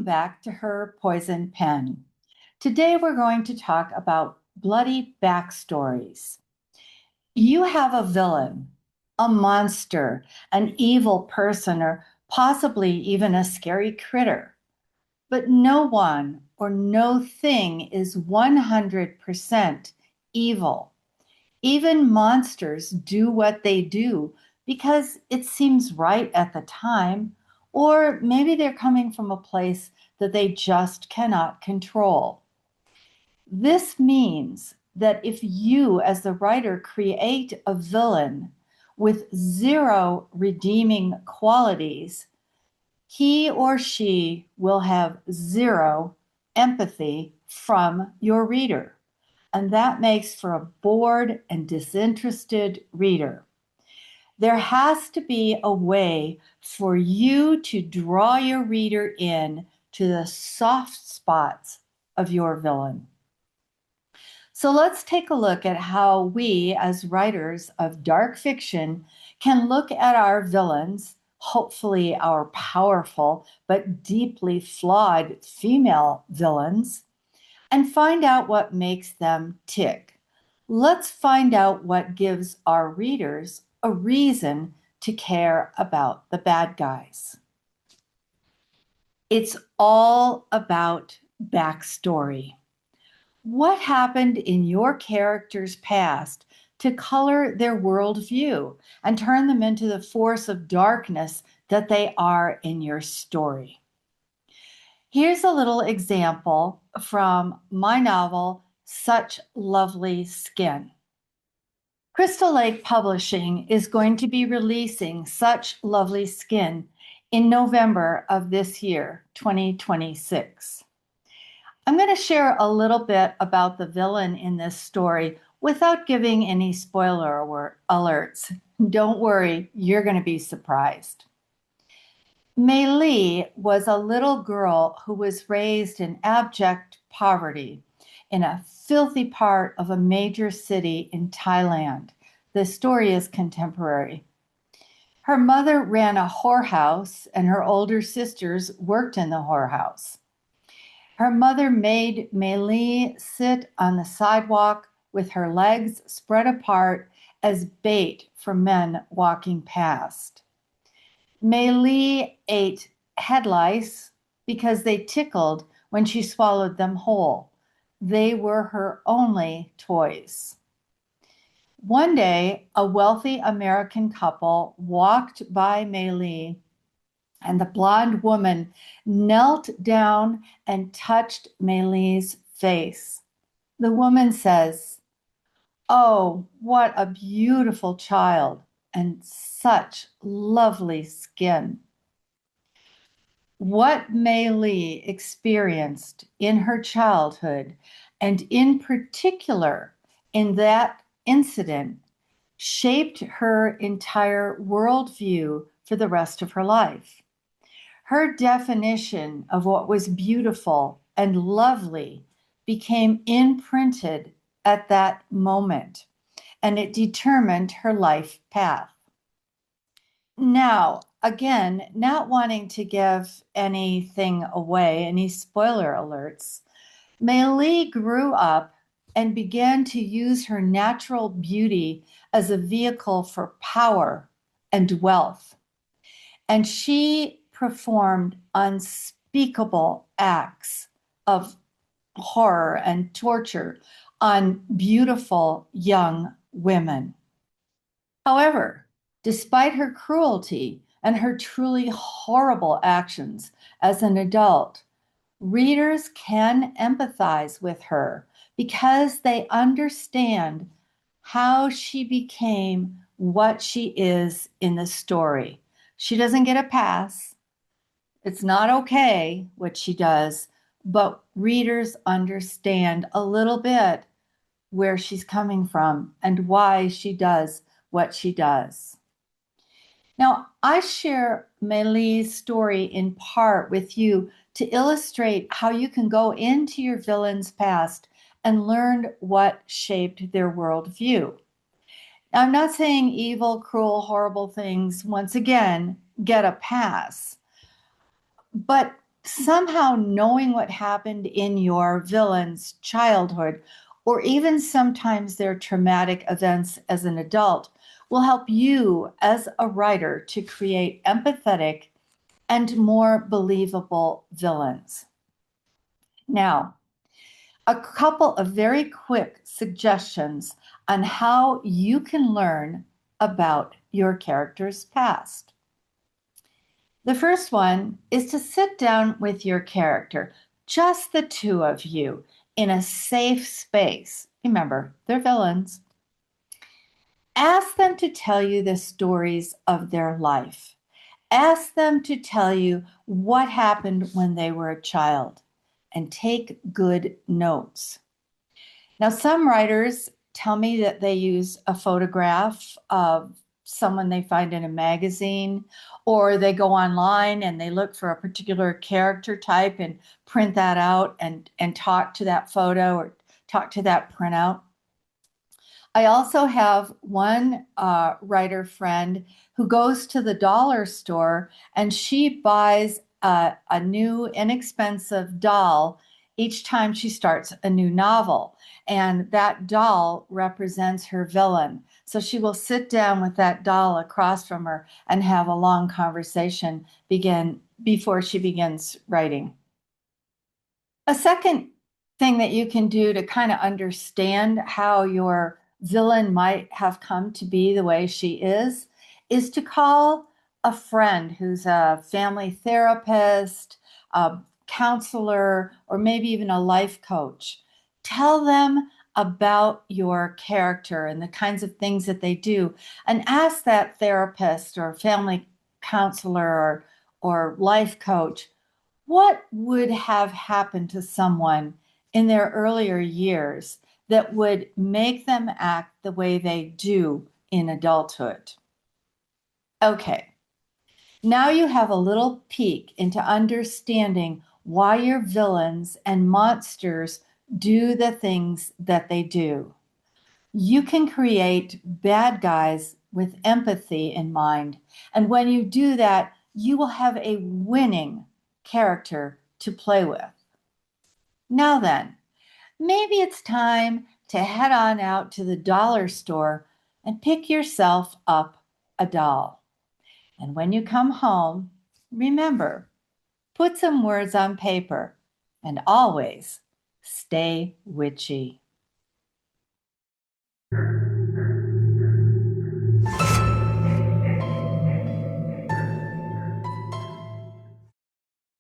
Welcome back to Her Poison Pen. Today we're going to talk about bloody backstories. You have a villain, a monster, an evil person, or possibly even a scary critter. But no one or no thing is 100% evil. Even monsters do what they do because it seems right at the time, or maybe they're coming from a place that they just cannot control. This means that if you, as the writer, create a villain with zero redeeming qualities, he or she will have zero empathy from your reader. And that makes for a bored and disinterested reader. There has to be a way for you to draw your reader in to the soft spots of your villain. So let's take a look at how we, as writers of dark fiction, can look at our villains, hopefully our powerful but deeply flawed female villains, and find out what makes them tick. Let's find out what gives our readers a reason to care about the bad guys. It's all about backstory. What happened in your character's past to color their worldview and turn them into the force of darkness that they are in your story? Here's a little example from my novel, Such Lovely Skin. Crystal Lake Publishing is going to be releasing Such Lovely Skin in November of this year, 2026. I'm going to share a little bit about the villain in this story without giving any spoiler alerts. Don't worry, you're going to be surprised. Mei Li was a little girl who was raised in abject poverty in a filthy part of a major city in Thailand. The story is contemporary. Her mother ran a whorehouse, and her older sisters worked in the whorehouse. Her mother made Mei Li sit on the sidewalk with her legs spread apart as bait for men walking past. Mei Li ate head lice because they tickled when she swallowed them whole. They were her only toys. One day, a wealthy American couple walked by Mei Li, and the blonde woman knelt down and touched Mei Li's face. The woman says, "Oh, what a beautiful child, and such lovely skin." What Mei Li experienced in her childhood, and in particular in that incident, shaped her entire worldview for the rest of her life. Her definition of what was beautiful and lovely became imprinted at that moment, and it determined her life path. Now, again, not wanting to give anything away, any spoiler alerts, Mei Li grew up and began to use her natural beauty as a vehicle for power and wealth. And she performed unspeakable acts of horror and torture on beautiful young women. However, despite her cruelty and her truly horrible actions as an adult, readers can empathize with her because they understand how she became what she is in the story. She doesn't get a pass. It's not okay what she does, but readers understand a little bit where she's coming from and why she does what she does. Now, I share Mei Li's story in part with you to illustrate how you can go into your villain's past and learn what shaped their worldview. Now, I'm not saying evil, cruel, horrible things, once again, get a pass. But somehow knowing what happened in your villain's childhood, or even sometimes their traumatic events as an adult, will help you as a writer to create empathetic and more believable villains. Now, a couple of very quick suggestions on how you can learn about your character's past. The first one is to sit down with your character, just the two of you, in a safe space. Remember, they're villains. Ask them to tell you the stories of their life. Ask them to tell you what happened when they were a child, and take good notes. Now, some writers tell me that they use a photograph of someone they find in a magazine, or they go online and they look for a particular character type and print that out and talk to that photo or talk to that printout. I also have one writer friend who goes to the dollar store and she buys a new inexpensive doll each time she starts a new novel. And that doll represents her villain. So she will sit down with that doll across from her and have a long conversation before she begins writing. A second thing that you can do to kind of understand how your villain might have come to be the way she is to call a friend who's a family therapist, a counselor, or maybe even a life coach. Tell them about your character and the kinds of things that they do, and ask that therapist or family counselor or life coach, what would have happened to someone in their earlier years that would make them act the way they do in adulthood? Okay, now you have a little peek into understanding why your villains and monsters do the things that they do. You can create bad guys with empathy in mind. And when you do that, you will have a winning character to play with. Now then, maybe it's time to head on out to the dollar store and pick yourself up a doll. And when you come home, remember, put some words on paper and always stay witchy.